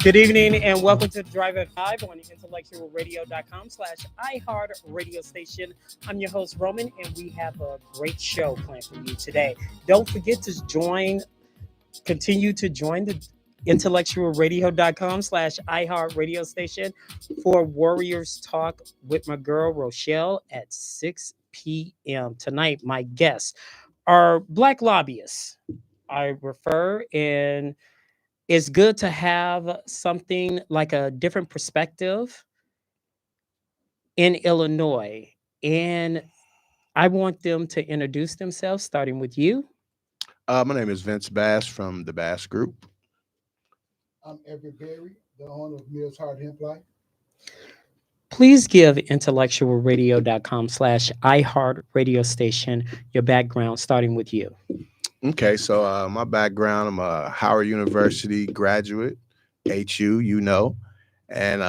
Good evening and welcome to Drive It Live on IntellectualRadio.com/iHeartRadio station. I'm your host, Roman, and we have a great show planned for you today. Don't forget to continue to join the IntellectualRadio.com/iHeartRadio station for Warriors Talk with my girl, Rochelle, at 6 p.m. Tonight, my guests are Black lobbyists. I refer and it's good to have something like a different perspective in Illinois. And I want them to introduce themselves, starting with you. My name is Vince Bass from the Bass Group. I'm Everett Berry, the owner of Mills Hard Hemp Life. Please give IntellectualRadio.com/iHeartRadio station your background, starting with you. Okay, so my background, I'm a Howard University graduate, HU, And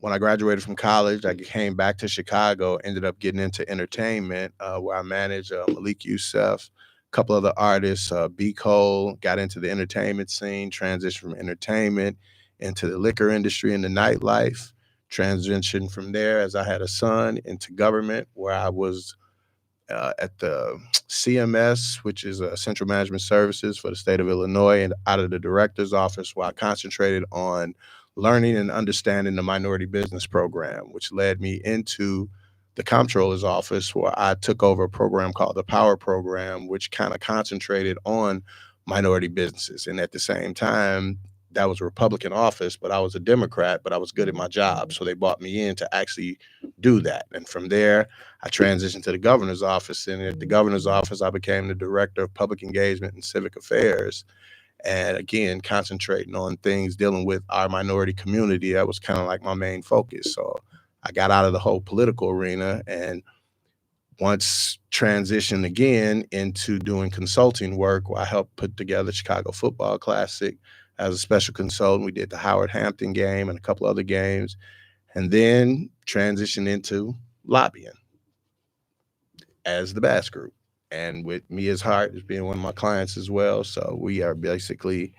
when I graduated from college, I came back to Chicago, ended up getting into entertainment, where I managed Malik Youssef, a couple other artists, B. Cole, got into the entertainment scene, transitioned from entertainment into the liquor industry and the nightlife, transitioned from there as I had a son into government, where I was at the CMS, which is Central Management Services for the state of Illinois, and out of the director's office, where I concentrated on learning and understanding the minority business program, which led me into the comptroller's office, where I took over a program called the Power Program, which kind of concentrated on minority businesses. And at the same time, that was a Republican office, but I was a Democrat, but I was good at my job. So they brought me in to actually do that. And from there, I transitioned to the governor's office. And at the governor's office, I became the director of public engagement and civic affairs. And again, concentrating on things dealing with our minority community. That was kind of like my main focus. So I got out of the whole political arena and once transitioned again into doing consulting work, where I helped put together Chicago Football Classic as a special consultant. We did the Howard Hampton game and a couple other games, and then transitioned into lobbying as the Bass Group. And with me as Hart as being one of my clients as well. So we are basically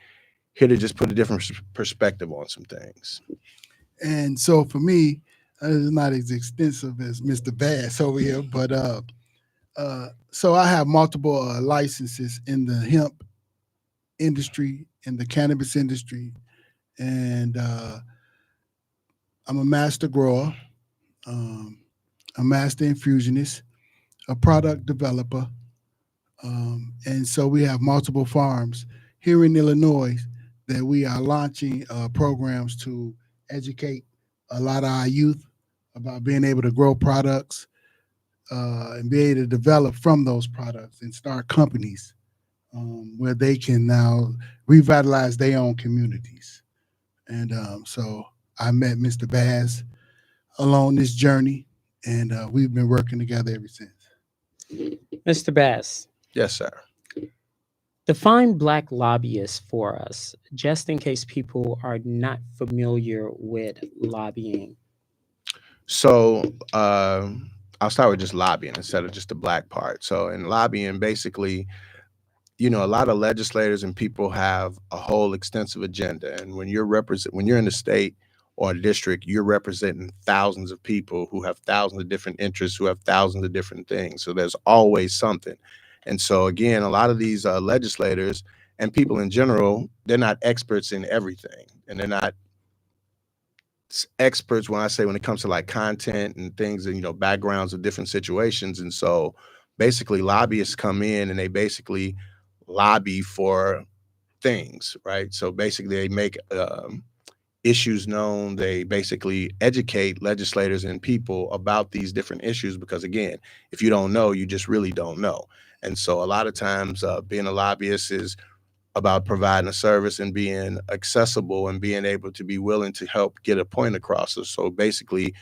here to just put a different perspective on some things. And so for me, it's not as extensive as Mr. Bass over here, but so I have multiple licenses in the hemp industry, in the cannabis industry, and I'm a master grower, a master infusionist, a product developer, and so we have multiple farms here in Illinois that we are launching programs to educate a lot of our youth about being able to grow products and be able to develop from those products and start companies where they can now revitalize their own communities. And so I met Mr. Bass along this journey, and we've been working together ever since. Mr. Bass. Yes, sir. Define Black lobbyists for us, just in case people are not familiar with lobbying. So I'll start with just lobbying instead of just the Black part. So in lobbying, basically, a lot of legislators and people have a whole extensive agenda. And when you're in the state or a district, you're representing thousands of people who have thousands of different interests, who have thousands of different things. So there's always something. And so, again, a lot of these legislators and people in general, they're not experts in everything. And they're not experts when it comes to like content and things and, backgrounds of different situations. And so basically lobbyists come in and they basically lobby for things, right? So basically they make issues known. They basically educate legislators and people about these different issues because, again, if you don't know, you just really don't know. And so a lot of times being a lobbyist is about providing a service and being accessible and being able to be willing to help get a point across. So basically,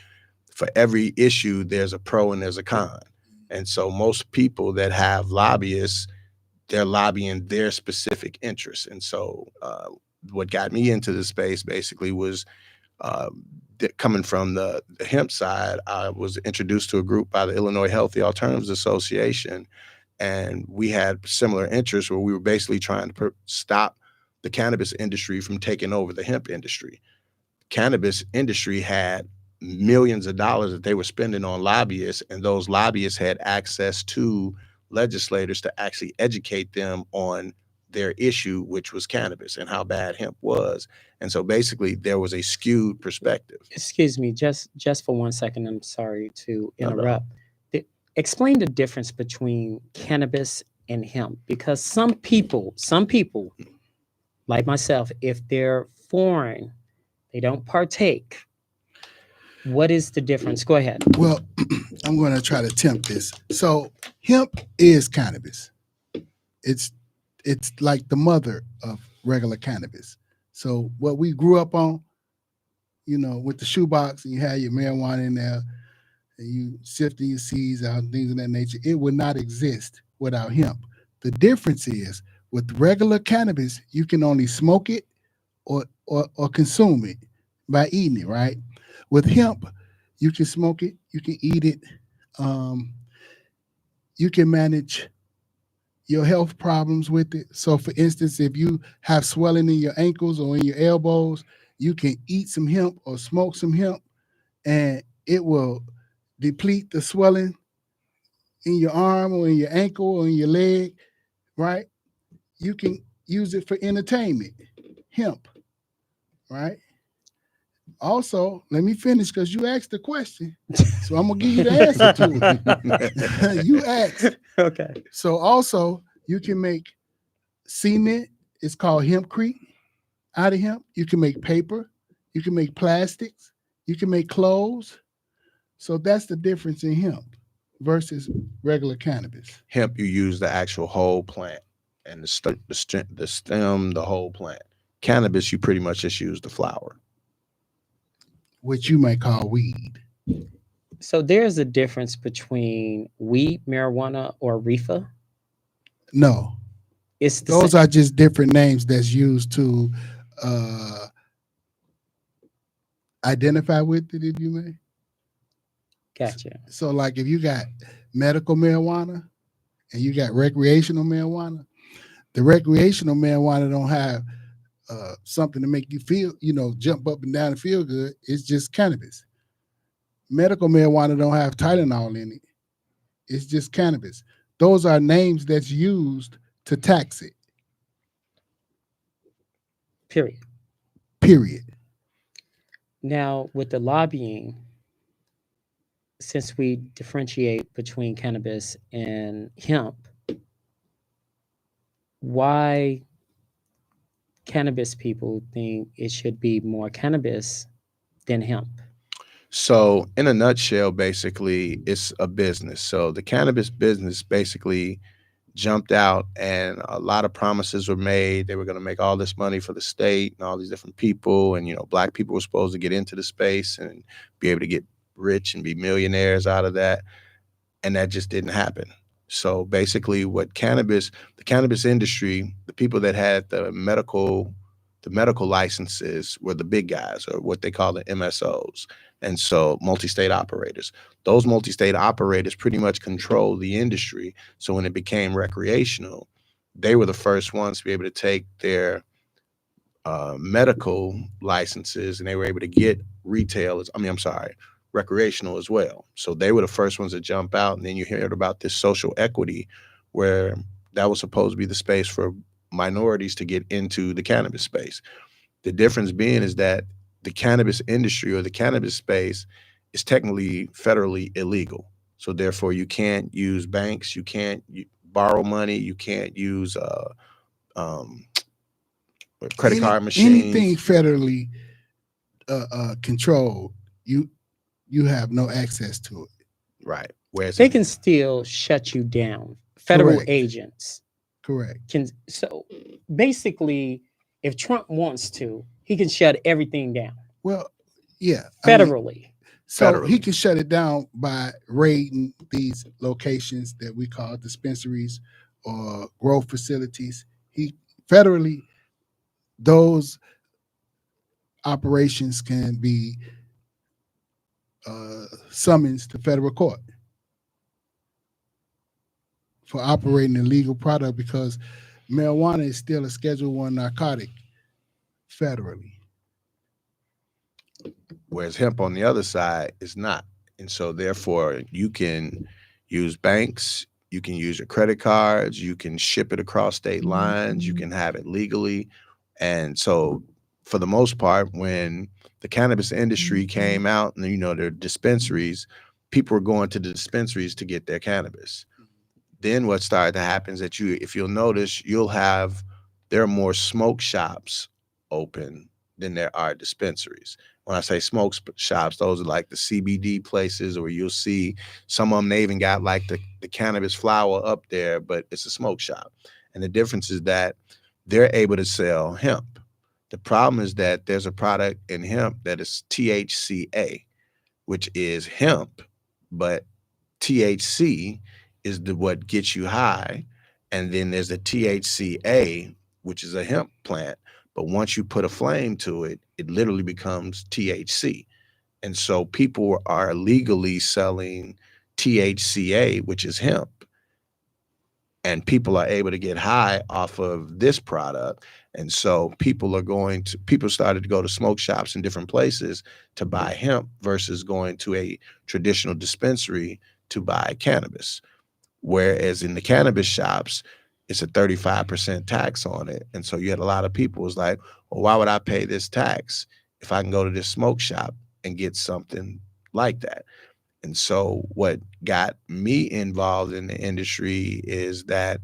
for every issue, there's a pro and there's a con. And so most people that have lobbyists, they're lobbying their specific interests. And so what got me into the space basically was coming from the hemp side. I was introduced to a group by the Illinois Healthy Alternatives Association. And we had similar interests where we were basically trying to stop the cannabis industry from taking over the hemp industry. Cannabis industry had millions of dollars that they were spending on lobbyists, and those lobbyists had access to legislators to actually educate them on their issue, which was cannabis and how bad hemp was. And so basically there was a skewed perspective. Excuse me, just for 1 second. I'm sorry to No, no. interrupt. Explain the difference between cannabis and hemp, because some people like myself, if they're foreign, they don't partake. What is the difference? Go ahead. Well, I'm going to try to tempt this. So hemp is cannabis. It's like the mother of regular cannabis. So what we grew up on, with the shoebox, and you had your marijuana in there, and you sifting your seeds out and things of that nature, it would not exist without hemp. The difference is with regular cannabis, you can only smoke it or consume it by eating it, right? With hemp, you can smoke it, you can eat it, you can manage your health problems with it. So for instance, if you have swelling in your ankles or in your elbows, you can eat some hemp or smoke some hemp, and it will deplete the swelling in your arm or in your ankle or in your leg, right? You can use it for entertainment, hemp, right? Also, let me finish because you asked the question. So I'm going to give you the answer to it. You asked. Okay. So also, you can make cement. It's called hempcrete out of hemp. You can make paper. You can make plastics. You can make clothes. So that's the difference in hemp versus regular cannabis. Hemp, you use the actual whole plant and the stem, the whole plant. Cannabis, you pretty much just use the flower, which you might call weed. So there's a difference between weed, marijuana, or reefer? No. Those are just different names that's used to identify with it, if you may. Gotcha. So like if you got medical marijuana and you got recreational marijuana, the recreational marijuana don't have something to make you feel, jump up and down and feel good. It's just cannabis. Medical marijuana don't have Tylenol in it. It's just cannabis. Those are names that's used to tax it. Period. Now, with the lobbying, since we differentiate between cannabis and hemp, why cannabis people think it should be more cannabis than hemp? So in a nutshell, basically, it's a business. So the cannabis business basically jumped out and a lot of promises were made. They were going to make all this money for the state and all these different people. And, black people were supposed to get into the space and be able to get rich and be millionaires out of that. And that just didn't happen. So basically the cannabis industry, the people that had the medical licenses were the big guys, or what they call the MSOs. And so multi-state operators. Those multi-state operators pretty much control the industry. So when it became recreational, they were the first ones to be able to take their medical licenses, and they were able to get recreational as well. So they were the first ones to jump out. And then you heard about this social equity, where that was supposed to be the space for minorities to get into the cannabis space. The difference being is that the cannabis industry or the cannabis space is technically federally illegal. So therefore you can't use banks, you can't borrow money, you can't use credit card machines. Anything federally controlled, you have no access to it. Right. Whereas they can still shut you down. Federal Correct. Agents. Correct. So basically, if Trump wants to, he can shut everything down. Well, yeah. Federally. He can shut it down by raiding these locations that we call dispensaries or grow facilities. Federally, those operations can be summons to federal court for operating a legal product, because marijuana is still a Schedule I narcotic federally. Whereas hemp on the other side is not. And so therefore you can use banks, you can use your credit cards, you can ship it across state lines, you can have it legally. And so for the most part, when the cannabis industry came out and, you know, their dispensaries, people were going to the dispensaries to get their cannabis. Then what started to happen is that if you'll notice, there are more smoke shops open than there are dispensaries. When I say smoke shops, those are like the CBD places, or you'll see some of them, they even got like the cannabis flower up there, but it's a smoke shop. And the difference is that they're able to sell hemp. The problem is that there's a product in hemp that is THCA, which is hemp, but THC is what gets you high. And then there's the THCA, which is a hemp plant. But once you put a flame to it, it literally becomes THC. And so people are legally selling THCA, which is hemp. And people are able to get high off of this product. And so people started to go to smoke shops in different places to buy hemp versus going to a traditional dispensary to buy cannabis. Whereas in the cannabis shops, it's a 35% tax on it. And so you had a lot of people was like, well, why would I pay this tax if I can go to this smoke shop and get something like that? And so what got me involved in the industry is that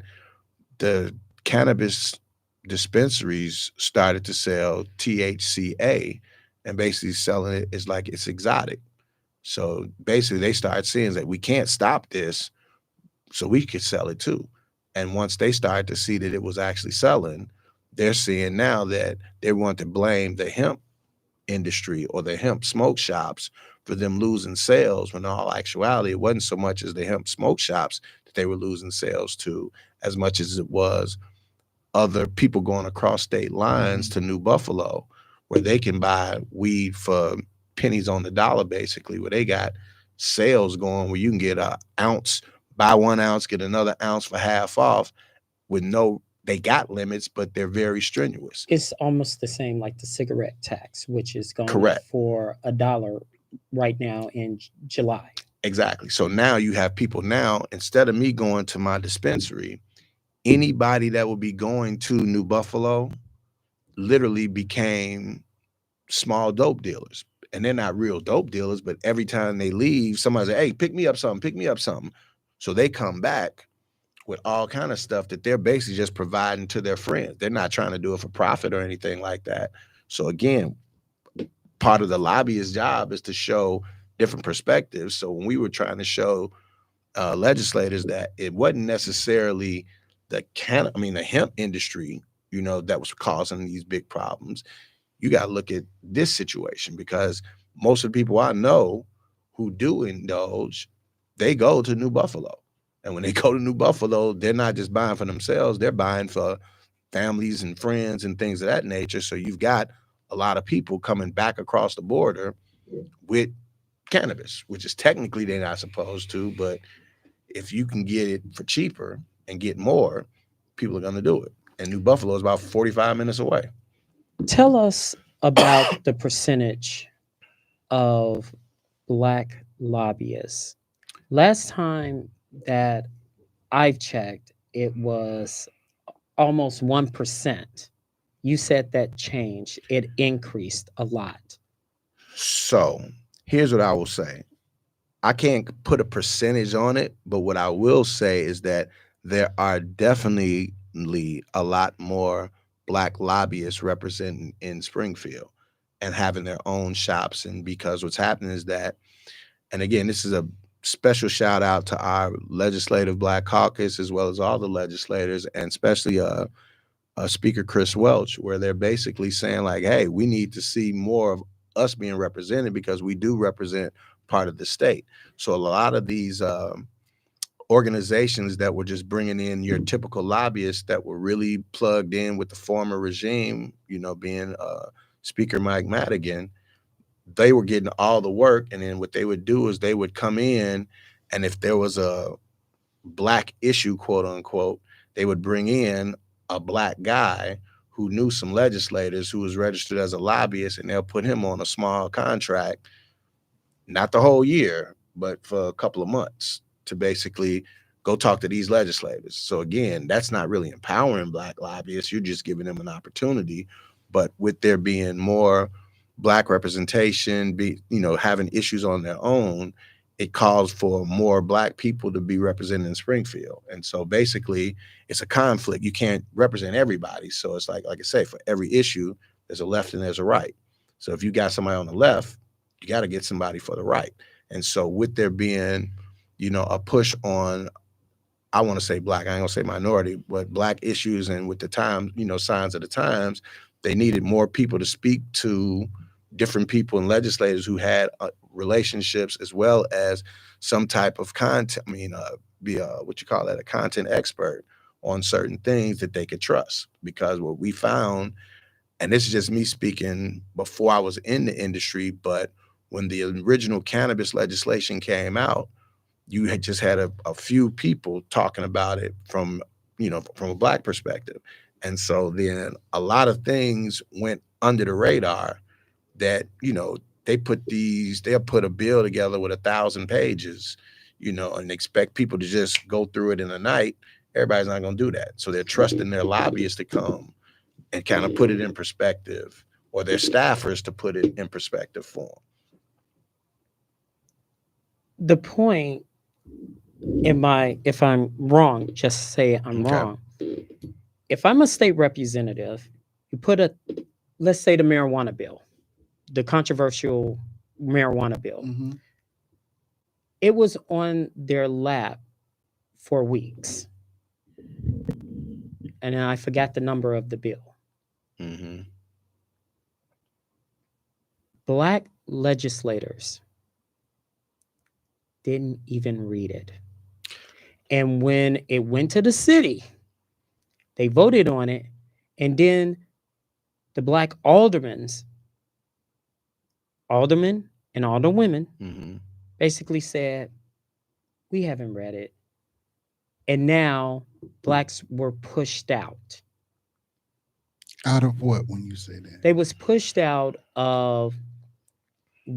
the cannabis dispensaries started to sell THCA and basically selling it as like it's exotic. So basically they started seeing that we can't stop this, so we could sell it too. And once they started to see that it was actually selling, they're seeing now that they want to blame the hemp industry or the hemp smoke shops for them losing sales, when in all actuality, it wasn't so much as the hemp smoke shops that they were losing sales to, as much as it was other people going across state lines to New Buffalo, where they can buy weed for pennies on the dollar, basically, where they got sales going where you can get an ounce, buy 1 ounce, get another ounce for half off with they got limits, but they're very strenuous. It's almost the same like the cigarette tax, which is going Correct. for $1 right now in July. Exactly. So now you have people now, instead of me going to my dispensary, anybody that would be going to New Buffalo literally became small dope dealers. And they're not real dope dealers, but every time they leave, somebody say, hey, pick me up something. So they come back with all kind of stuff that they're basically just providing to their friends. They're not trying to do it for profit or anything like that. So again, part of the lobbyist's job is to show different perspectives. So when we were trying to show legislators that it wasn't necessarily the hemp industry, that was causing these big problems, you got to look at this situation, because most of the people I know who do indulge, they go to New Buffalo. And when they go to New Buffalo, they're not just buying for themselves, they're buying for families and friends and things of that nature. So you've got a lot of people coming back across the border with cannabis, which is technically they're not supposed to, but if you can get it for cheaper and get more, people are going to do it. And New Buffalo is about 45 minutes away. Tell us about the percentage of Black lobbyists. Last time that I've checked, it was almost 1%. You said that changed. It increased a lot. So here's what I will say. I can't put a percentage on it, but what I will say is that there are definitely a lot more Black lobbyists representing in Springfield and having their own shops. And because what's happening is that, and again, this is a special shout out to our legislative Black caucus, as well as all the legislators, and especially Speaker Chris Welch, where they're basically saying like, hey, we need to see more of us being represented, because we do represent part of the state. So a lot of these organizations that were just bringing in your typical lobbyists that were really plugged in with the former regime, being Speaker Mike Madigan, they were getting all the work. And then what they would do is they would come in, and if there was a Black issue, quote unquote, they would bring in a black guy who knew some legislators who was registered as a lobbyist, and they'll put him on a small contract, not the whole year, but for a couple of months to basically go talk to these legislators. So again, that's not really empowering black lobbyists. You're just giving them an opportunity. But with there being more black representation, having issues on their own, it calls for more black people to be represented in Springfield. And so basically it's a conflict. You can't represent everybody. So it's like I say, for every issue, there's a left and there's a right. So if you got somebody on the left, you got to get somebody for the right. And so with there being, a push on, I want to say black, I ain't gonna say minority, but black issues, and with the times, signs of the times, they needed more people to speak to different people and legislators who had relationships, as well as some type of content, be a content expert on certain things that they could trust. Because what we found, and this is just me speaking before I was in the industry, but when the original cannabis legislation came out, you had just had a few people talking about it from a black perspective. And so then a lot of things went under the radar that, they'll put a bill together with 1,000 pages, and expect people to just go through it in a night. Everybody's not going to do that. So they're trusting their lobbyists to come and kind of put it in perspective, or their staffers to put it in perspective for them. The point, if I'm wrong, just say I'm wrong. If I'm a state representative, you put let's say the marijuana bill, the controversial marijuana bill. Mm-hmm. It was on their lap for weeks. And I forgot the number of the bill. Mm-hmm. Black legislators didn't even read it. And when it went to the city, they voted on it. And then the black aldermen and alderwomen Mm-hmm. basically said, we haven't read it. And now blacks were pushed out. Out of what when you say that? They was pushed out of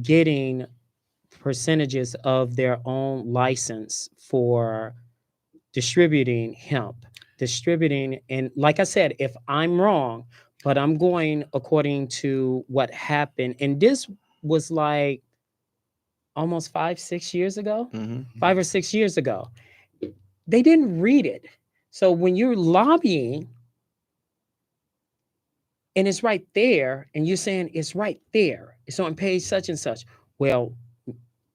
getting percentages of their own license for distributing hemp, and like I said, if I'm wrong, but I'm going according to what happened, and this was like almost 5-6 years ago, Mm-hmm. 5 or 6 years ago. They didn't read it. So when you're lobbying and it's right there, and you're saying it's right there, it's on page such and such. Well,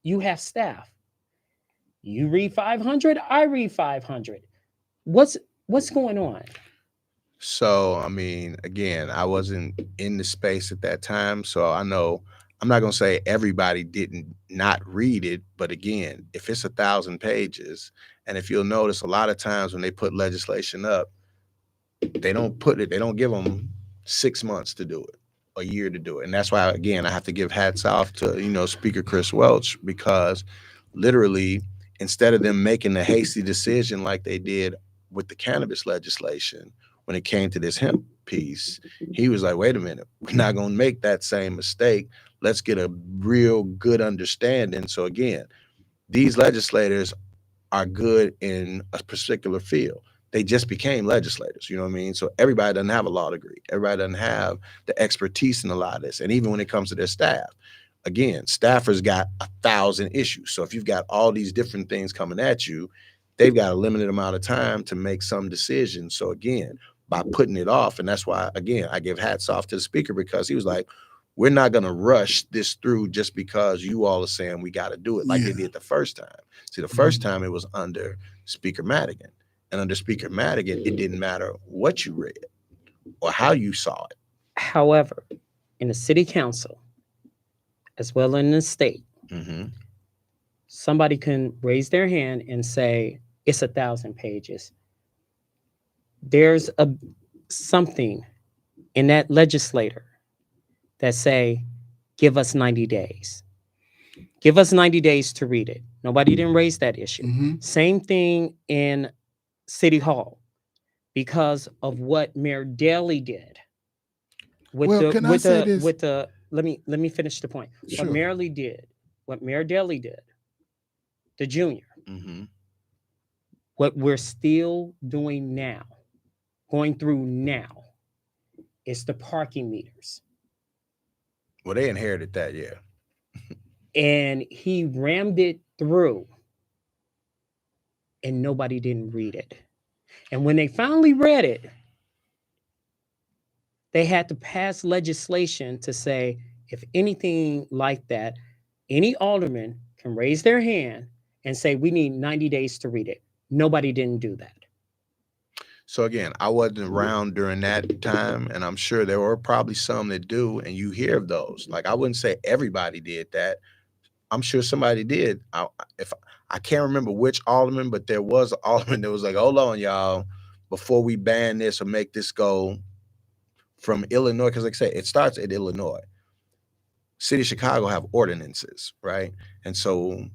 you have staff. You read 500, I read 500. What's going on? So, again, I wasn't in the space at that time. So I know I'm not going to say everybody didn't not read it. But again, if it's 1,000 pages, and if you'll notice, a lot of times when they put legislation up, they don't give them 6 months to do it, a year to do it. And that's why, again, I have to give hats off to, Speaker Chris Welch, because literally, instead of them making the hasty decision like they did with the cannabis legislation, when it came to this hemp piece, he was like, wait a minute, we're not going to make that same mistake. Let's get a real good understanding. So again, these legislators are good in a particular field. They just became legislators, you know what I mean? So everybody doesn't have a law degree. Everybody doesn't have the expertise in a lot of this. And even when it comes to their staff, again, staffers got 1,000 issues. So if you've got all these different things coming at you, they've got a limited amount of time to make some decisions. So again, by putting it off, and that's why, again, I give hats off to the speaker, because he was like, we're not going to rush this through just because you all are saying we got to do it like they did the first time. See, the first time it was under Speaker Madigan. And under Speaker Madigan, it didn't matter what you read or how you saw it. However, in the city council, as well in the state, somebody can raise their hand and say, it's 1,000 pages. There's something in that legislator that say, give us 90 days. Give us 90 days to read it. Nobody didn't raise that issue. Same thing in City Hall. because of what Mayor Daley did. Well, can I say this? Let me finish the point. Sure. What Mayor Daley did, the junior, Mm-hmm. what we're still doing now, going through now, is the parking meters. Well, they inherited that, yeah. And he rammed it through, and nobody didn't read it. And when they finally read it, they had to pass legislation to say, if anything like that, any alderman can raise their hand and say, we need 90 days to read it. Nobody didn't do that. So again, I wasn't around during that time, and I'm sure there were probably some that do, and you hear of those. Like, I wouldn't say everybody did that. I'm sure somebody did. I can't remember which alderman, but there was an alderman that was like, hold on, y'all, before we ban this or make this go from Illinois, because like I say, it starts at Illinois. City of Chicago have ordinances, right? And so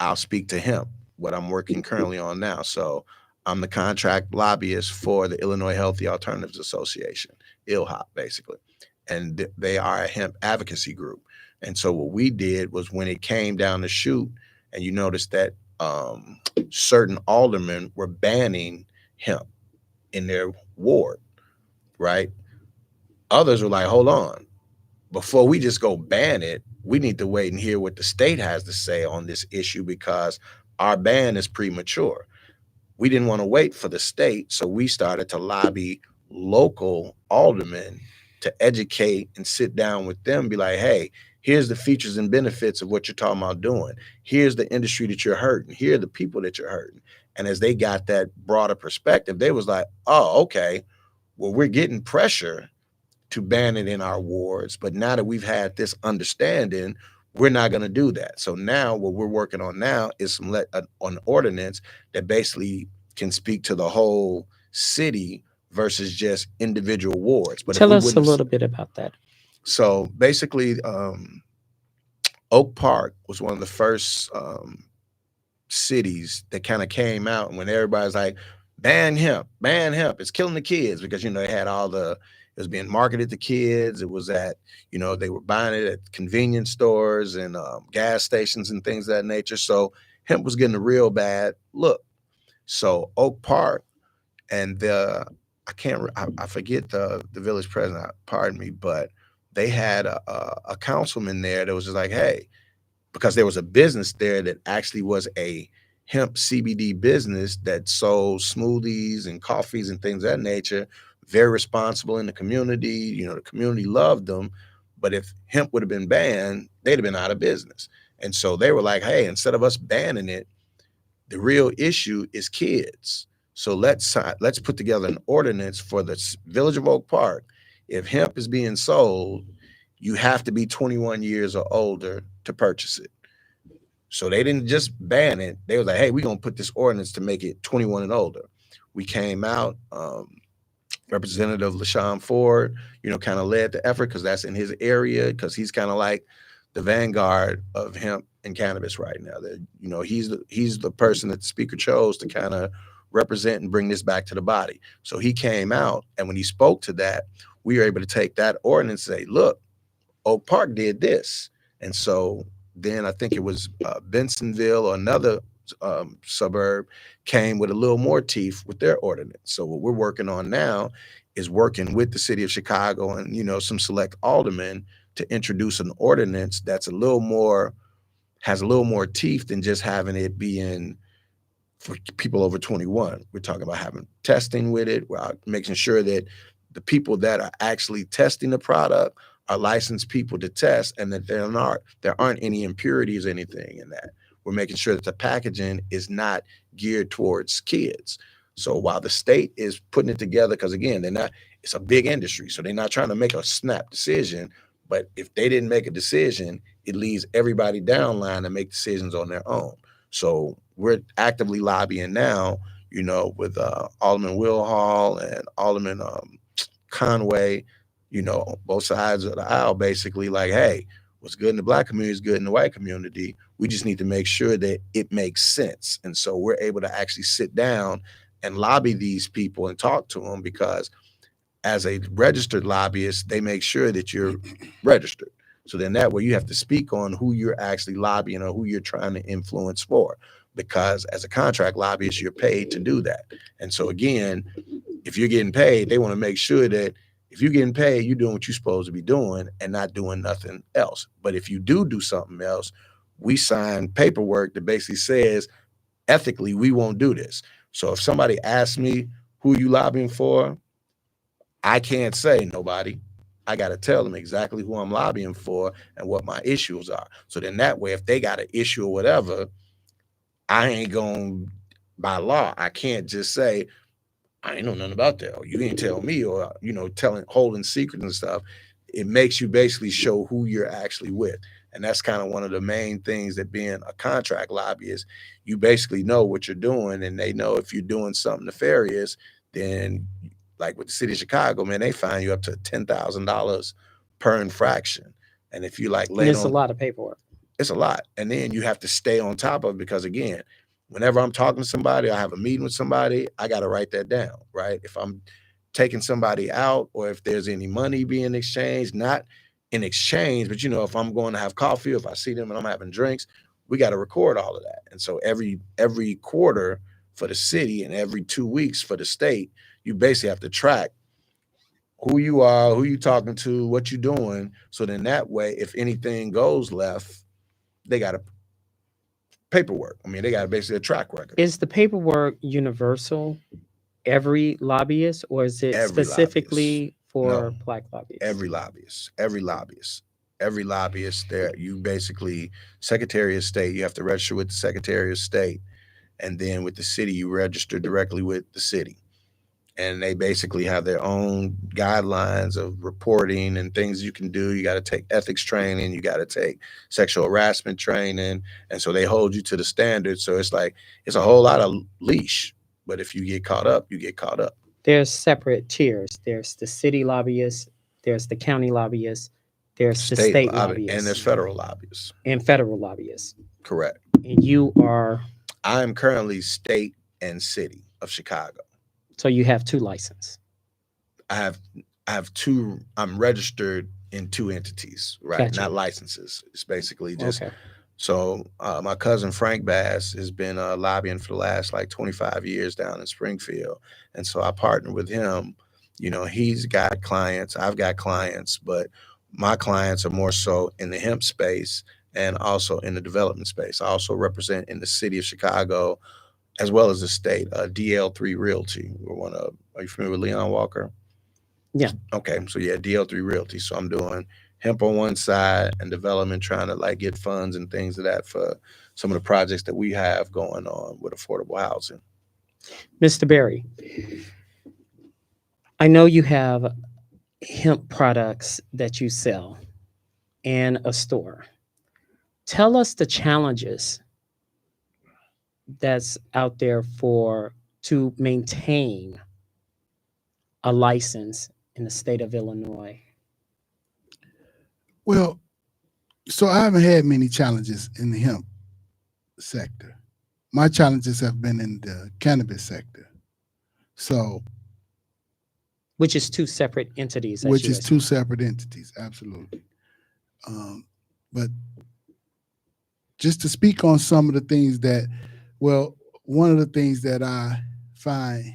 I'll speak to him, what I'm working currently on now. So I'm the contract lobbyist for the Illinois Healthy Alternatives Association, ILHOP, basically. And they are a hemp advocacy group. And so what we did was, when it came down to shoot, and you noticed that certain aldermen were banning hemp in their ward, right? Others were like, hold on, before we just go ban it, we need to wait and hear what the state has to say on this issue, because our ban is premature. We didn't want to wait for the state, so we started to lobby local aldermen to educate and sit down with them, be like, hey, here's the features and benefits of what you're talking about doing. Here's the industry that you're hurting. Here are the people that you're hurting. And as they got that broader perspective, they was like, oh, okay, well, we're getting pressure to ban it in our wards, but now that we've had this understanding, we're not going to do that. So now what we're working on now is an ordinance that basically can speak to the whole city versus just individual wards. But tell us a little bit about that. So basically, Oak Park was one of the first cities that kind of came out when everybody's like, ban hemp, it's killing the kids, because they had it was being marketed to kids. It was at, they were buying it at convenience stores and gas stations and things of that nature. So hemp was getting a real bad look. So Oak Park and I forget the village president, pardon me, but they had a councilman there that was just like, hey, because there was a business there that actually was a hemp CBD business that sold smoothies and coffees and things of that nature, very responsible in the community. The community loved them. But if hemp would have been banned, they'd have been out of business. And so they were like, hey, instead of us banning it, the real issue is kids. So let's put together an ordinance for the village of Oak Park. If hemp is being sold, you have to be 21 years or older to purchase it. So they didn't just ban it. They was like, hey, we're going to put this ordinance to make it 21 and older. We came out, Representative LaShawn Ford, kind of led the effort, because that's in his area, because he's kind of like the vanguard of hemp and cannabis right now. That, he's the person that the speaker chose to kind of represent and bring this back to the body. So he came out, and when he spoke to that, we were able to take that ordinance and say, look, Oak Park did this. And so then I think it was Bensonville or another suburb came with a little more teeth with their ordinance. So what we're working on now is working with the city of Chicago and, some select aldermen to introduce an ordinance that's has a little more teeth than just having it being for people over 21. We're talking about having testing with it. We're making sure that the people that are actually testing the product are licensed people to test, and that there aren't any impurities or anything in that. We're making sure that the packaging is not geared towards kids. So while the state is putting it together, because again, it's a big industry, so they're not trying to make a snap decision. But if they didn't make a decision, it leaves everybody downline to make decisions on their own. So we're actively lobbying now, with Alderman Willhall and Alderman Conway, both sides of the aisle, basically like, hey, what's good in the Black community is good in the white community. We just need to make sure that it makes sense. And so we're able to actually sit down and lobby these people and talk to them, because as a registered lobbyist, they make sure that you're registered. So then that way you have to speak on who you're actually lobbying or who you're trying to influence for. Because as a contract lobbyist, you're paid to do that. And so again, if you're getting paid, they want to make sure that if you're getting paid, you're doing what you're supposed to be doing and not doing nothing else. But if you do something else, we sign paperwork that basically says, ethically, we won't do this. So if somebody asks me, who are you lobbying for? I can't say nobody. I got to tell them exactly who I'm lobbying for and what my issues are. So then that way, if they got an issue or whatever, I ain't going, by law, I can't just say, I ain't know nothing about that, or you didn't tell me, or, holding secrets and stuff. It makes you basically show who you're actually with. And that's kind of one of the main things that being a contract lobbyist, you basically know what you're doing, and they know if you're doing something nefarious, then like with the city of Chicago, man, they fine you up to $10,000 per infraction. And if you like and it's a lot of paperwork. It's a lot. And then you have to stay on top of it, because again, whenever I'm talking to somebody, I have a meeting with somebody, I got to write that down, right? If I'm taking somebody out, or if there's any money being exchanged, not in exchange, but if I'm going to have coffee, if I see them and I'm having drinks, we got to record all of that. And so every quarter for the city and every 2 weeks for the state, you basically have to track who you are, who you talking to, what you doing. So then that way, if anything goes left, they got a paperwork. I mean, they got basically a track record. Is the paperwork universal, every lobbyist, or is it specifically for Black lobbyists? Every lobbyist there, you basically, Secretary of State, you have to register with the Secretary of State. And then with the city, you register directly with the city. And they basically have their own guidelines of reporting and things you can do. You got to take ethics training. You got to take sexual harassment training. And so they hold you to the standards. So it's like, it's a whole lot of leash. But if you get caught up, you get caught up. There's separate tiers. There's the city lobbyists. There's the county lobbyists. There's the state lobbyists. And there's federal lobbyists. And federal lobbyists. Correct. And you are? I'm currently state and city of Chicago. So you have 2 licenses. I have 2. I'm registered in 2 entities, right? Gotcha. Not licenses. It's basically just. Okay. So my cousin Frank Bass has been lobbying for the last like 25 years down in Springfield, and so I partnered with him. He's got clients, I've got clients, but my clients are more so in the hemp space and also in the development space. I also represent in the city of Chicago, as well as the state, DL3 Realty. Are you familiar with Leon Walker? Yeah. Okay, so yeah, DL3 Realty. So I'm doing hemp on one side and development, trying to like get funds and things of that for some of the projects that we have going on with affordable housing. Mr. Berry, I know you have hemp products that you sell and a store. Tell us the challenges that's out there to maintain a license in the state of Illinois. Well, so I haven't had many challenges in the hemp sector. My challenges have been in the cannabis sector. So, which is 2 separate entities. Which is 2 separate entities, absolutely. But just to speak on some of the things that, one of the things that I find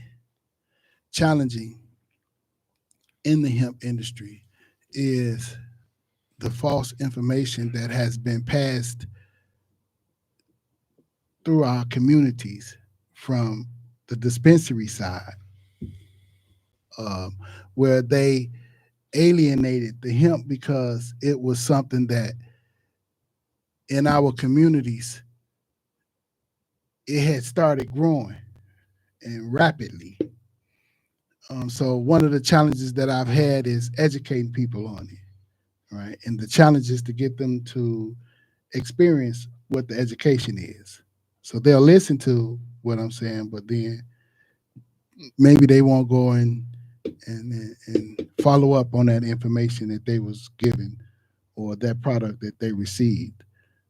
challenging in the hemp industry is the false information that has been passed through our communities from the dispensary side, where they alienated the hemp because it was something that in our communities, it had started growing and rapidly. So one of the challenges that I've had is educating people on it, right? And the challenge is to get them to experience what the education is. So they'll listen to what I'm saying, but then maybe they won't go and follow up on that information that they was given or that product that they received.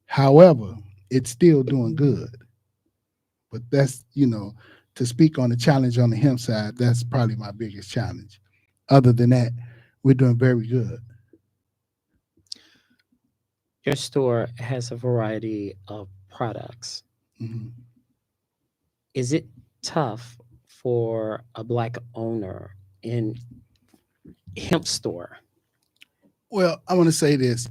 However, it's still doing good. But that's, to speak on the challenge on the hemp side, that's probably my biggest challenge. Other than that, we're doing very good. Your store has a variety of products. Mhm. Is it tough for a Black owner in hemp store? Well, I want to say this.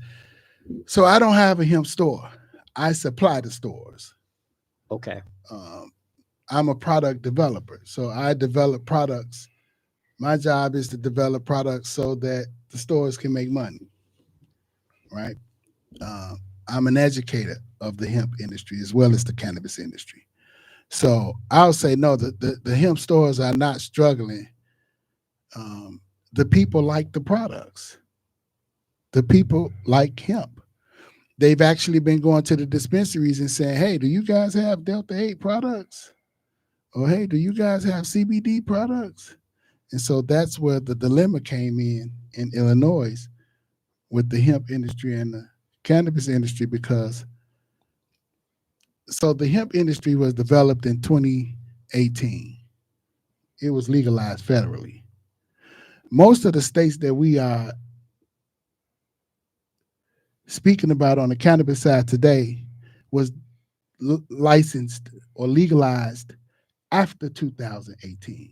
So I don't have a hemp store. I supply the stores. Okay. I'm a product developer. So I develop products. My job is to develop products so that the stores can make money, right? I'm an educator of the hemp industry as well as the cannabis industry. So I'll say no, the hemp stores are not struggling. The people like the products. The people like hemp. They've actually been going to the dispensaries and saying, hey, do you guys have Delta 8 products? Or hey, do you guys have CBD products? And so that's where the dilemma came in Illinois with the hemp industry and the cannabis industry, because so the hemp industry was developed in 2018. It was legalized federally. Most of the states that we are speaking about on the cannabis side today was licensed or legalized after 2018.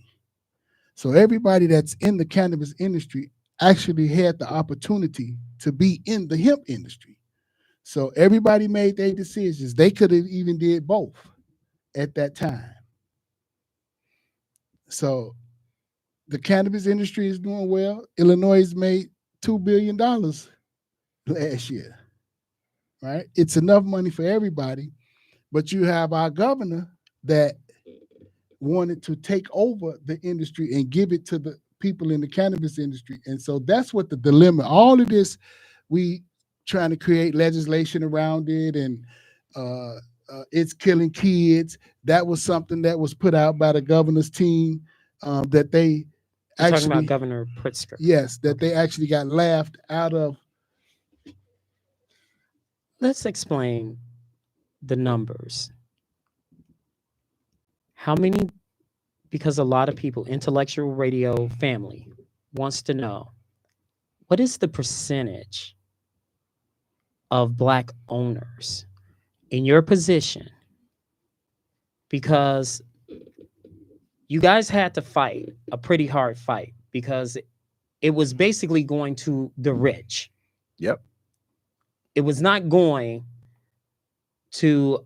So everybody that's in the cannabis industry actually had the opportunity to be in the hemp industry. So everybody made their decisions. They could have even did both at that time. So the cannabis industry is doing well. Illinois made $2 billion last year, right? It's enough money for everybody, but you have our governor that wanted to take over the industry and give it to the people in the cannabis industry. And so that's what the dilemma, all of this, we trying to create legislation around it, and it's killing kids. That was something that was put out by the governor's team that they You're talking about actually, Governor Pritzker. yes, that Okay. they actually got laughed out of. Let's explain the numbers. How many, because a lot of people, Intellectual Radio family wants to know, what is the percentage of Black owners in your position? Because you guys had to fight a pretty hard fight, because it was basically going to the rich. Yep. It was not going to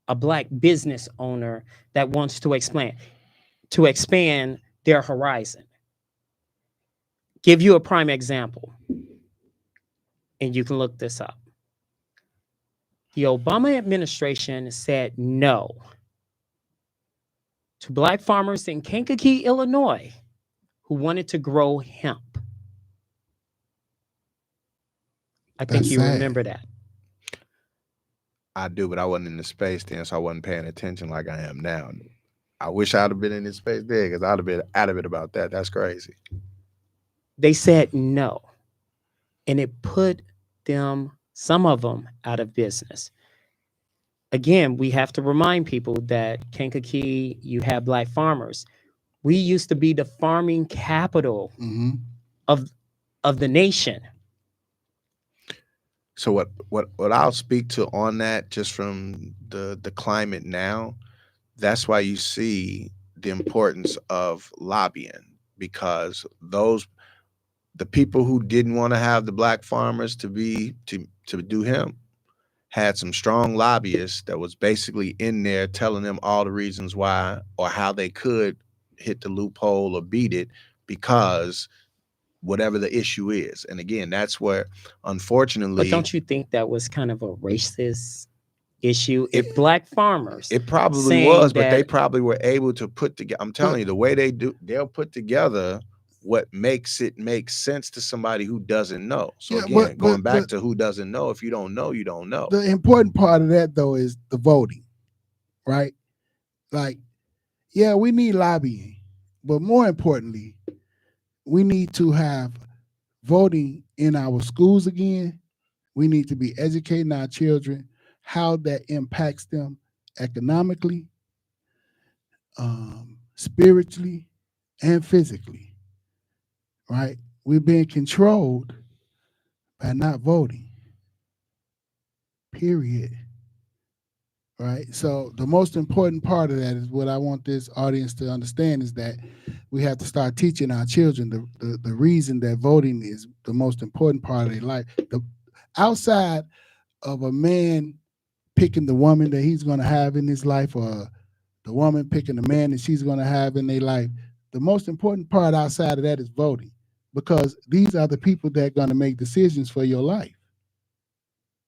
a Black business owner that wants to expand their horizon. Give you a prime example, and you can look this up. The Obama administration said no to Black farmers in Kankakee, Illinois, who wanted to grow hemp. I think That's you sad. remember that. I do, but I wasn't in the space then, so I wasn't paying attention like I am now. I wish I'd have been in this space there, because I'd have been adamant about that. That's crazy. They said no, and it put them, some of them, out of business. Again, we have to remind people that Kankakee, you have Black farmers. We used to be the farming capital Mhm. of the nation. So what I'll speak to on that, just from the climate now, that's why you see the importance of lobbying, because the people who didn't want to have the Black farmers to do hemp had some strong lobbyists that was basically in there telling them all the reasons why or how they could hit the loophole or beat it, because whatever the issue is. And again, that's where, unfortunately, But don't you think that was kind of a racist issue? If Black farmers, it probably saying was, but they that- probably were able to put together. I'm telling you, the way they do, they'll put together what makes it make sense to somebody who doesn't know. So Yeah, again, going back but to who doesn't know, if you don't know, you don't know. the important part of that, though, is the voting, right? Like, yeah, we need lobbying, but more importantly, we need to have voting in our schools again. We need to be educating our children how that impacts them economically, spiritually and physically, right? We're being controlled by not voting, period. Right. So the most important part of that is what I want this audience to understand is that we have to start teaching our children the reason that voting is the most important part of their life. Outside of a man picking the woman that he's going to have in his life, or the woman picking the man that she's going to have in their life, the most important part outside of that is voting, because these are the people that are going to make decisions for your life.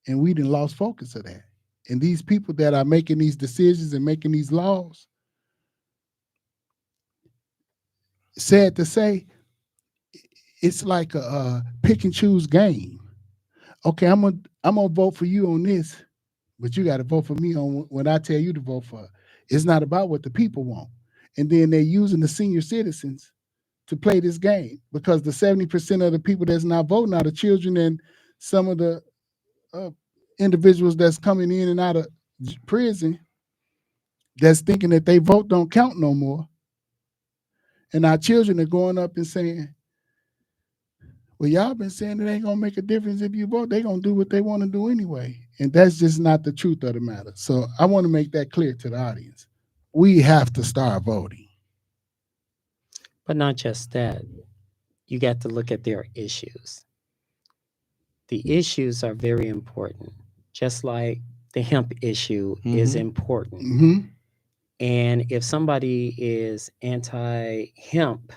And we done lost focus of that. And these people that are making these decisions and making these laws, sad to say, it's like a pick and choose game. Okay, I'm gonna vote for you on this, but you got to vote for me on what I tell you to vote for. It's not about what the people want. And then they're using the senior citizens to play this game, because the 70% of the people that's not voting are the children and some of the individuals that's coming in and out of prison that's thinking that they vote don't count no more. And our children are going up and saying, well, y'all been saying it ain't gonna make a difference if you vote. They're gonna do what they want to do anyway. And that's just not the truth of the matter. So I want to make that clear to the audience. We have to start voting. But not just that. You got to look at their issues. The issues are very important. Just like the hemp issue is important. Mm-hmm. And if somebody is anti-hemp,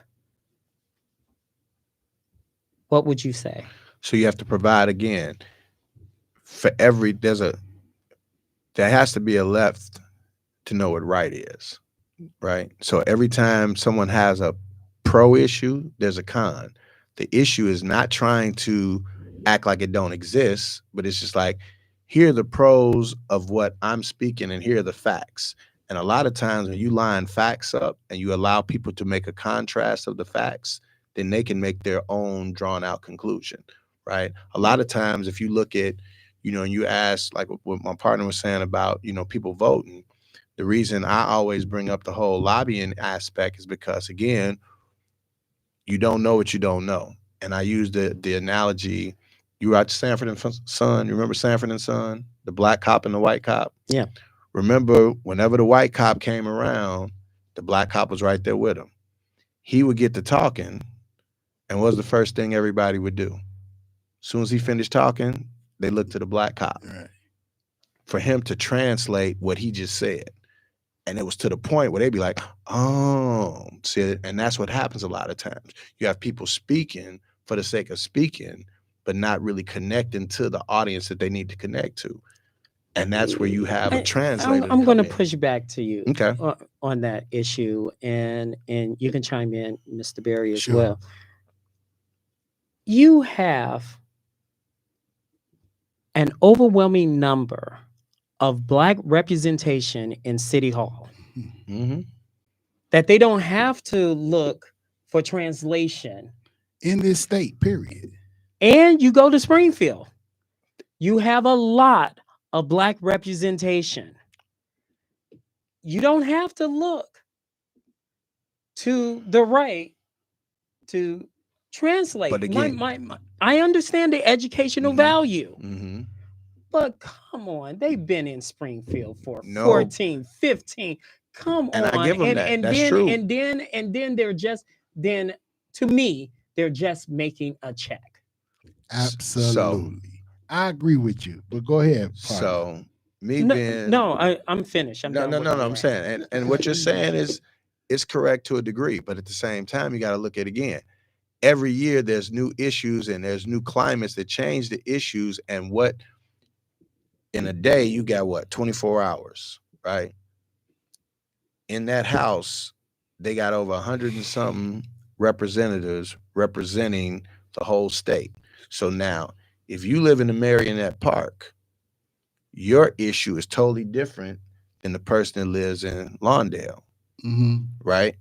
what would you say? So you have to provide again for every, there has to be a left to know what right is, right? So every time someone has a pro issue, there's a con. The issue is not trying to act like it don't exist, but it's just like, here are the pros of what I'm speaking and here are the facts. And a lot of times when you line facts up and you allow people to make a contrast of the facts, then they can make their own drawn out conclusion, right? A lot of times if you look at, and you ask, like what my partner was saying about, people voting, the reason I always bring up the whole lobbying aspect is because, again, you don't know what you don't know. And I use the analogy, you watch Sanford and Son, you remember Sanford and Son, the black cop and the white cop? Yeah. Remember, whenever the white cop came around, the black cop was right there with him. He would get to talking, and what was the first thing everybody would do? As soon as he finished talking, they looked to the black cop for him to translate what he just said. And it was to the point where they'd be like, oh, see, and that's what happens a lot of times. You have people speaking for the sake of speaking, but not really connecting to the audience that they need to connect to. And that's where you have a translator. I'm going to push back to you okay. on that issue, and you can chime in, Mr. Berry, as Sure. well. You have an overwhelming number of Black representation in City Hall that they don't have to look for translation in this state, period. And you go to Springfield, you have a lot of Black representation. You don't have to look to the right to translate. But again, I understand the educational value. But come on, they've been in Springfield for 14, 15. Come and on. I give them that. That's true. And then to me, they're just making a check. Absolutely. I agree with you. But go ahead. Partner. I'm finished. I'm saying, and what you're saying is correct to a degree, but at the same time, you got to look at it again. Every year there's new issues and there's new climates that change the issues, and what in a day you got 24 hours, right? In that house, they got over 100 and something representatives representing the whole state. So now, if you live in the Marionette Park, your issue is totally different than the person that lives in Lawndale, right?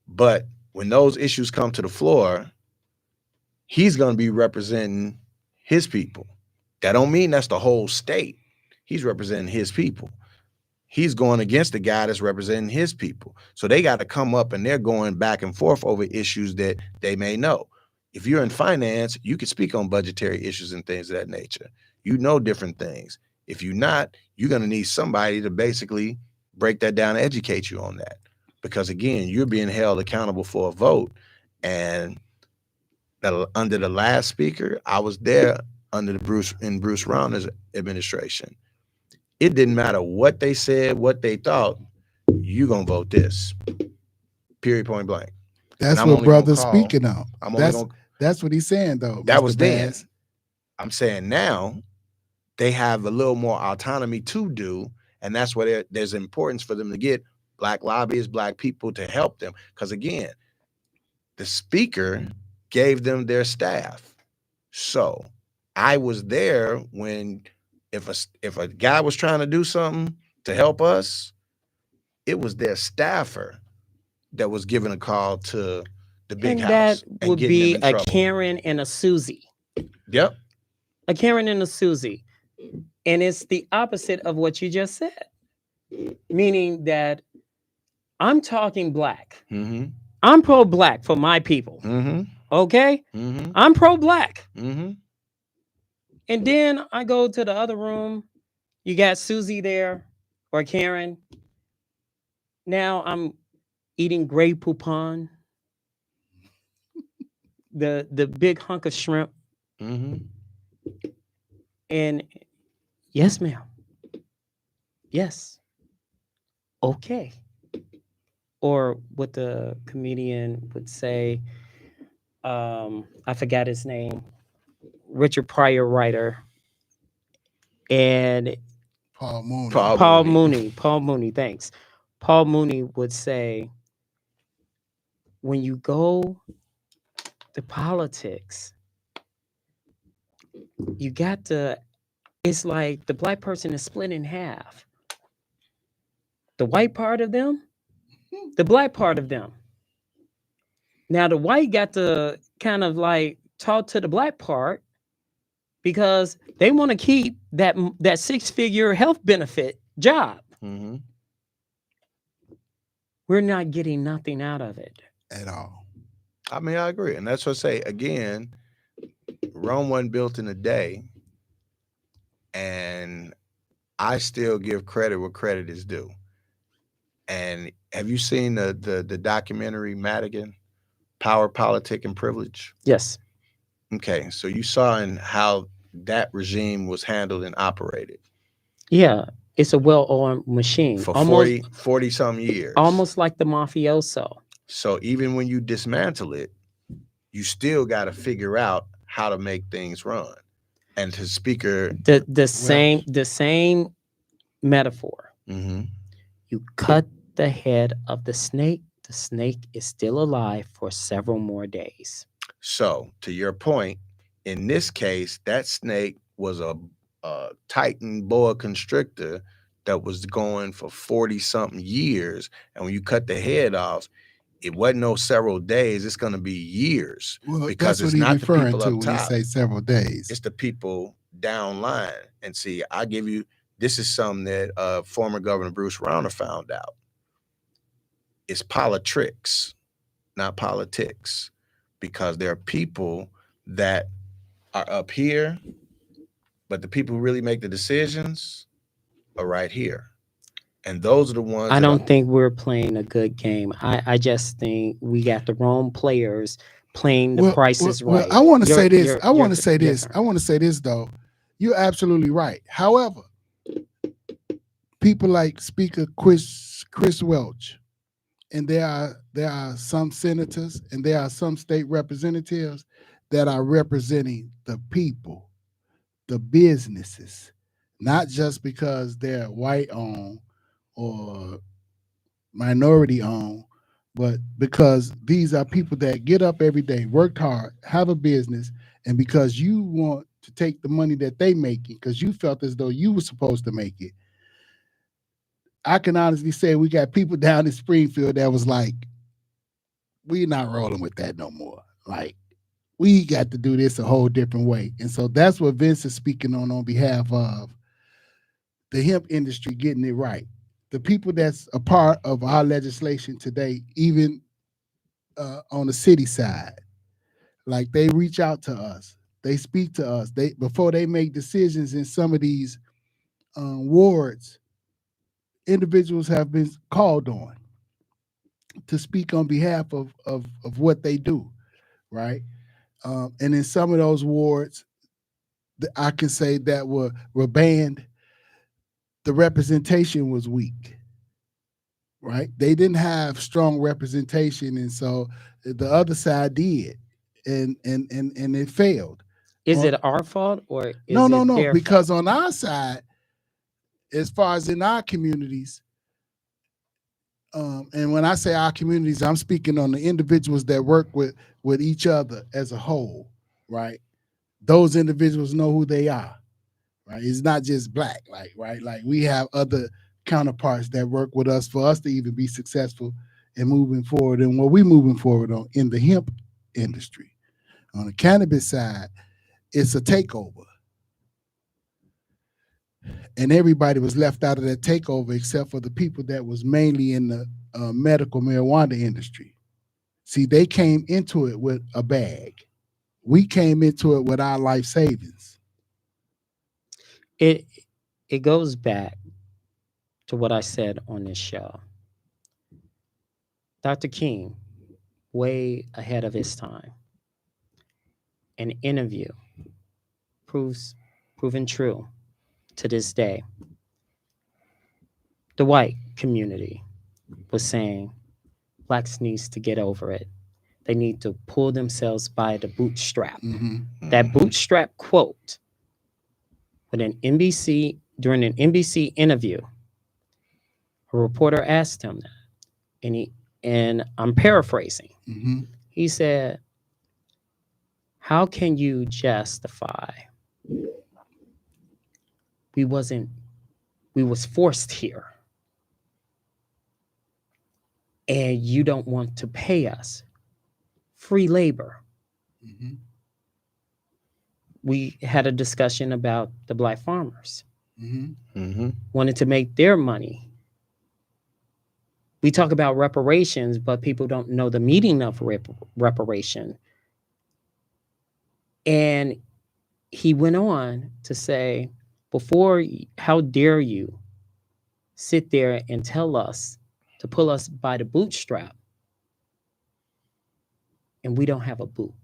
But when those issues come to the floor, he's going to be representing his people. That don't mean that's the whole state. He's representing his people. he's going against the guy that's representing his people. So they got to come up and they're going back and forth over issues that they may know. If you're in finance, you can speak on budgetary issues and things of that nature. You know different things. If you're not, you're going to need somebody to basically break that down and educate you on that. Because again, you're being held accountable for a vote. And under the last speaker, I was there under Bruce Rauner's administration. It didn't matter what they said, what they thought, you gonna vote this. Period, point blank. That's what brother's speaking of. That's what he's saying, though. That Mr. was Bass. then. I'm saying now they have a little more autonomy to do, and that's where there's importance for them to get Black lobbyists, Black people to help them. Because again, the speaker gave them their staff. So I was there when if a guy was trying to do something to help us, it was their staffer that was giving a call to the big house. That would be a Karen and a Susie. Yep. A Karen and a Susie. And it's the opposite of what you just said. Meaning that I'm talking Black. Mm-hmm. I'm pro-Black for my people. Mm-hmm. Okay? Mm-hmm. I'm pro-Black. Mm-hmm. And then I go to the other room. You got Susie there or Karen. Now I'm eating Grey Poupon, the big hunk of shrimp. Mm-hmm. And yes, ma'am. Yes. Okay. Or what the comedian would say, I forgot his name, Richard Pryor writer, and Paul Mooney. Paul Mooney, thanks. Paul Mooney would say, when you go to politics, you got to, it's like the Black person is split in half. The white part of them, the Black part of them. Now the white got to kind of like talk to the Black part because they want to keep that 6-figure health benefit job. Mm-hmm. We're not getting nothing out of it at all. I mean, I agree. And that's what I say again, Rome wasn't built in a day. And I still give credit where credit is due. And have you seen the documentary Madigan, Power, Politic, and Privilege? Yes. Okay, so you saw in how that regime was handled and operated. Yeah, it's a well-oiled machine. For 40 some years. Almost like the mafioso. So even when you dismantle it, you still got to figure out how to make things run. And to speaker... The same metaphor. Mm-hmm. You cut the head of the snake is still alive for several more days. So, to your point, in this case, that snake was a Titan boa constrictor that was going for 40-something years. And when you cut the head off, it wasn't no several days. It's going to be years. Well, because that's it's what not he's the referring people to up when top. he say several days. It's the people down line. And see, I give you, this is something that former Governor Bruce Rauner found out. It's politics, not politics. Because there are people that are up here, but the people who really make the decisions are right here. And those are the ones. I don't think we're playing a good game. I just think we got the wrong players playing the prices right. Well, I want to say this. I want to say this, though. You're absolutely right. However, people like Speaker Chris Welch, and there are some senators and there are some state representatives that are representing the people, the businesses, not just because they're white owned or minority owned, but because these are people that get up every day, worked hard, have a business, and because you want to take the money that they making because you felt as though you were supposed to make it. I can honestly say we got people down in Springfield that was like, we're not rolling with that no more. Like, we got to do this a whole different way. And so that's what Vince is speaking on behalf of the hemp industry getting it right. the people that's a part of our legislation today, even on the city side, like they reach out to us, they speak to us. They before they make decisions in some of these wards, individuals have been called on to speak on behalf of what they do, right? And in some of those wards, I can say that were banned, the representation was weak, right? They didn't have strong representation, and so the other side did, and it failed. Is it our fault or is No, it no, their because fault? on our side, as far as in our communities, and when I say our communities, I'm speaking on the individuals that work with each other as a whole, right? Those individuals know who they are, right? It's not just black, right? Like we have other counterparts that work with us for us to even be successful in moving forward and what we moving forward on in the hemp industry. On the cannabis side, it's a takeover. And everybody was left out of that takeover except for the people that was mainly in the medical marijuana industry. See, they came into it with a bag. We came into it with our life savings. It goes back to what I said on this show. Dr. King, way ahead of his time, an interview proven true to this day. The white community was saying blacks needs to get over it. They need to pull themselves by the bootstrap. Mm-hmm. That bootstrap quote with during an NBC interview, a reporter asked him that, and I'm paraphrasing. Mm-hmm. He said, "How can you justify we was forced here, and you don't want to pay us free labor?" Mm-hmm. We had a discussion about the black farmers Mm-hmm. wanted to make their money. We talk about reparations, but people don't know the meaning of reparation. And he went on to say, how dare you sit there and tell us to pull us by the bootstrap, and we don't have a boot.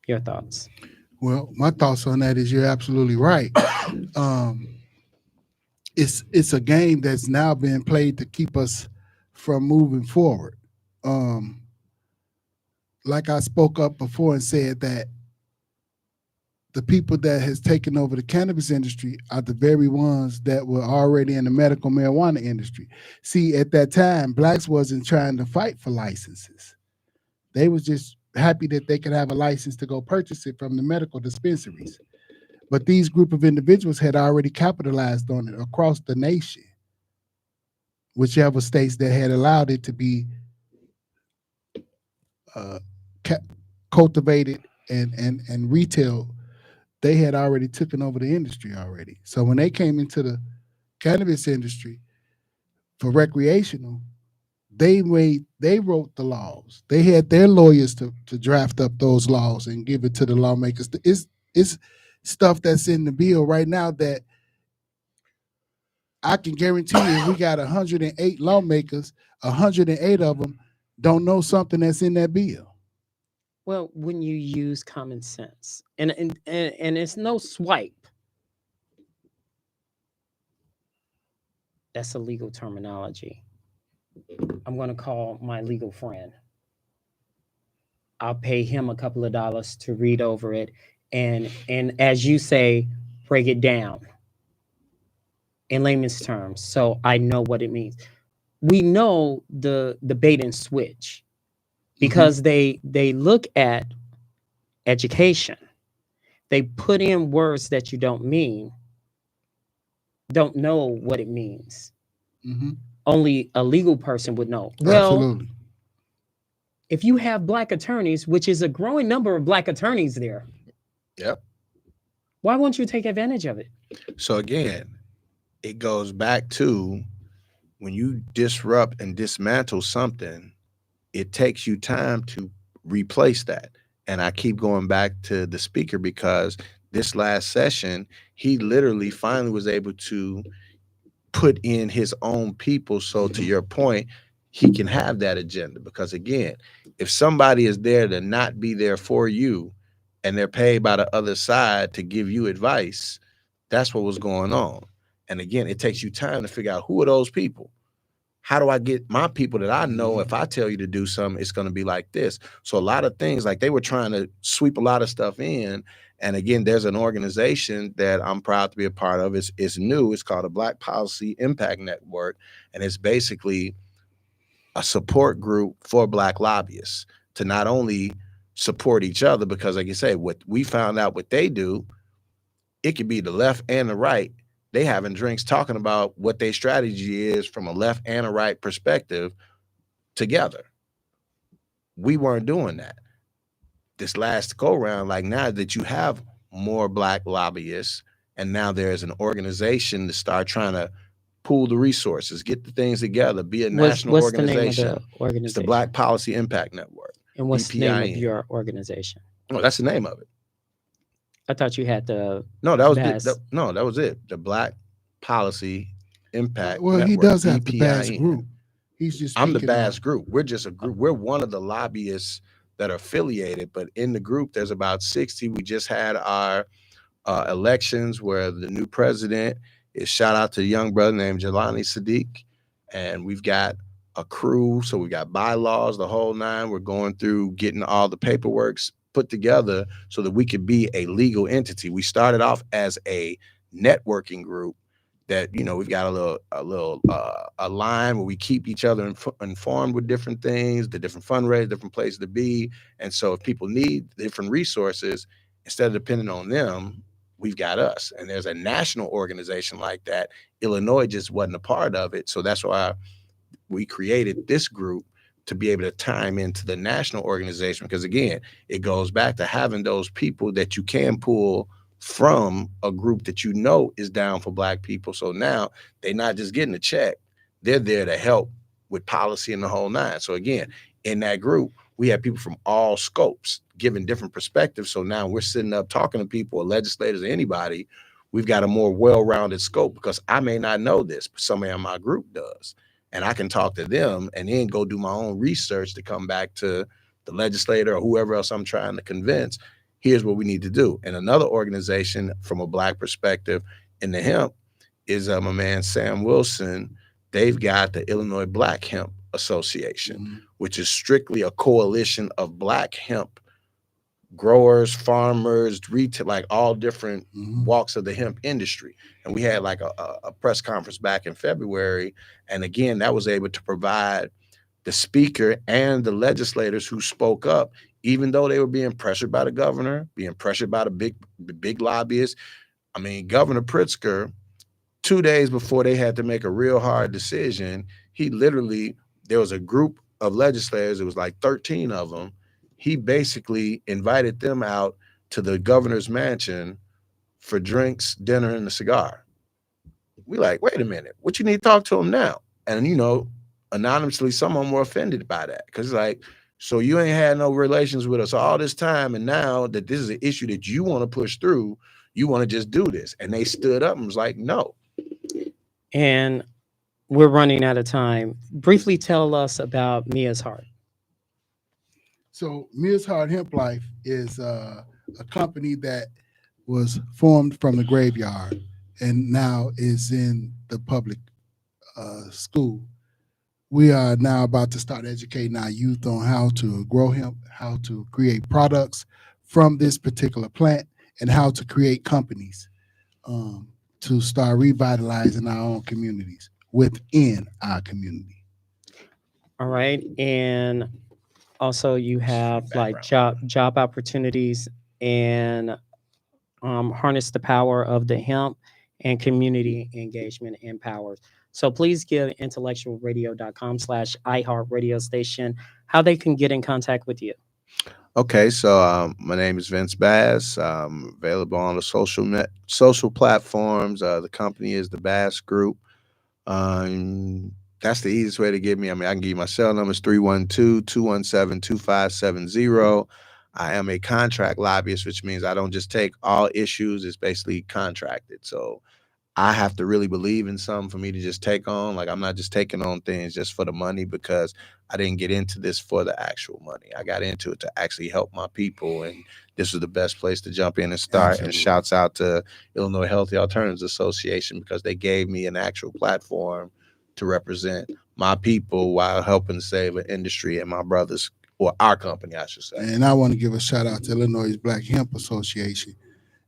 Your thoughts? Well, my thoughts on that is you're absolutely right. It's a game that's now being played to keep us from moving forward. Like I spoke up before and said that the people that has taken over the cannabis industry are the very ones that were already in the medical marijuana industry. See, at that time, blacks wasn't trying to fight for licenses. They was just happy that they could have a license to go purchase it from the medical dispensaries. But these group of individuals had already capitalized on it across the nation, whichever states that had allowed it to be cultivated and retail, they had already taken over the industry already. So when they came into the cannabis industry for recreational, they wrote the laws. They had their lawyers to draft up those laws and give it to the lawmakers. It's stuff that's in the bill right now that I can guarantee you, if we got 108 lawmakers, 108 of them don't know something that's in that bill. Well, when you use common sense, and it's no swipe. That's a legal terminology. I'm going to call my legal friend. I'll pay him a couple of dollars to read over it, and as you say, break it down in layman's terms, so I know what it means. We know the bait and switch because they look at education. They put in words that you don't know what it means. Mm-hmm. Only a legal person would know. Well, absolutely. If you have black attorneys, which is a growing number of black attorneys there, Yep. why won't you take advantage of it? So again, it goes back to when you disrupt and dismantle something, it takes you time to replace that. And I keep going back to the speaker because this last session, he literally finally was able to put in his own people. So to your point, he can have that agenda. Because again, if somebody is there to not be there for you and they're paid by the other side to give you advice, that's what was going on. And again, it takes you time to figure out who are those people. How do I get my people that I know if I tell you to do something, it's going to be like this. So a lot of things, like they were trying to sweep a lot of stuff in. And again, there's an organization that I'm proud to be a part of. It's new. It's called the Black Policy Impact Network. And it's basically a support group for Black lobbyists to not only support each other, because like you say, what we found out what they do, it could be the left and the right. They having drinks talking about what their strategy is from a left and a right perspective together. We weren't doing that. This last go round, like now that you have more Black lobbyists, and now there's an organization to start trying to pool the resources, get the things together, be a national What's organization. the name of the organization? It's the Black Policy Impact Network. And what's the name of BPIN. your organization? Oh, that's the name of it. I thought you had the No, that was BAS. that was it. The Black Policy Impact Well, Network. he does have the BPIN. BAS group. He's just I'm the speaking BAS on- group. We're just a group. We're one of the lobbyists that are affiliated, but in the group, there's about 60. We just had our elections where the new president is, shout out to a young brother named Jelani Sadiq. And we've got a crew. So we got bylaws, the whole nine. We're going through getting all the paperwork put together so that we could be a legal entity. We started off as a networking group that, you know, we've got a line where we keep each other informed with different things, the different fundraisers, different places to be. And so if people need different resources, instead of depending on them, we've got us. And there's a national organization like that. Illinois just wasn't a part of it. So that's why we created this group, to be able to time into the national organization. Because again, it goes back to having those people that you can pull from a group that you know is down for Black people. So now they're not just getting a check, they're there to help with policy and the whole nine. So again, in that group, we have people from all scopes giving different perspectives. So now we're sitting up talking to people, or legislators, or anybody. We've got a more well-rounded scope, because I may not know this, but somebody in my group does. And I can talk to them and then go do my own research to come back to the legislator or whoever else I'm trying to convince. Here's what we need to do. And another organization from a Black perspective in the hemp is my man Sam Wilson. They've got the Illinois Black Hemp Association, which is strictly a coalition of Black hemp growers, farmers, retail, like all different walks of the hemp industry. And we had like a press conference back in February. And again, that was able to provide the speaker and the legislators who spoke up, even though they were being pressured by the governor, being pressured by the big lobbyists. I mean, Governor Pritzker, 2 days before they had to make a real hard decision, there was a group of legislators, it was like 13 of them. He basically invited them out to the governor's mansion for drinks, dinner, and a cigar. We like, wait a minute, what you need to talk to him now? And, you know, anonymously, some of them were offended by that, because like, so you ain't had no relations with us all this time, and now that this is an issue that you want to push through, you want to just do this. And they stood up and was like, no. And we're running out of time. Briefly tell us about Mia's Heart. So Mia's Heart Hemp Life is a company that was formed from the graveyard and now is in the public school. We are now about to start educating our youth on how to grow hemp, how to create products from this particular plant, and how to create companies to start revitalizing our own communities within our community. All right. And also you have like job opportunities and harness the power of the hemp and community engagement empowers. So please give intellectualradio.com/iHeartRadio station how they can get in contact with you. Okay, so my name is Vince Bass. I'm available on the social platforms. The company is the Bass Group. That's the easiest way to get me. I mean, I can give you my cell numbers 312-217-2570. I am a contract lobbyist, which means I don't just take all issues. It's basically contracted. So I have to really believe in something for me to just take on. Like, I'm not just taking on things just for the money, because I didn't get into this for the actual money. I got into it to actually help my people, and this was the best place to jump in and start. Absolutely. And shouts out to Illinois Healthy Alternatives Association, because they gave me an actual platform to represent my people while helping save an industry and my brothers, or our company, I should say. And I want to give a shout out to Illinois Black Hemp Association.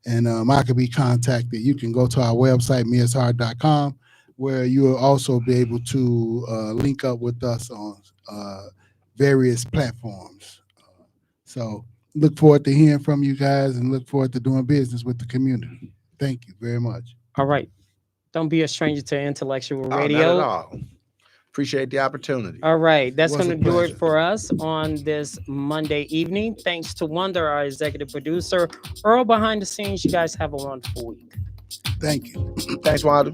And I can be contacted. You can go to our website, meishard.com, where you will also be able to link up with us on various platforms. So look forward to hearing from you guys, and look forward to doing business with the community. Thank you very much. All right. Don't be a stranger to Intellectual Oh, not Radio. at all. Appreciate the opportunity. All right. That's Was a going to do it pleasure. for us on this Monday evening. Thanks to Wonder, our executive producer, Earl behind the scenes. You guys have a wonderful week. Thank you. Thanks, Wanda.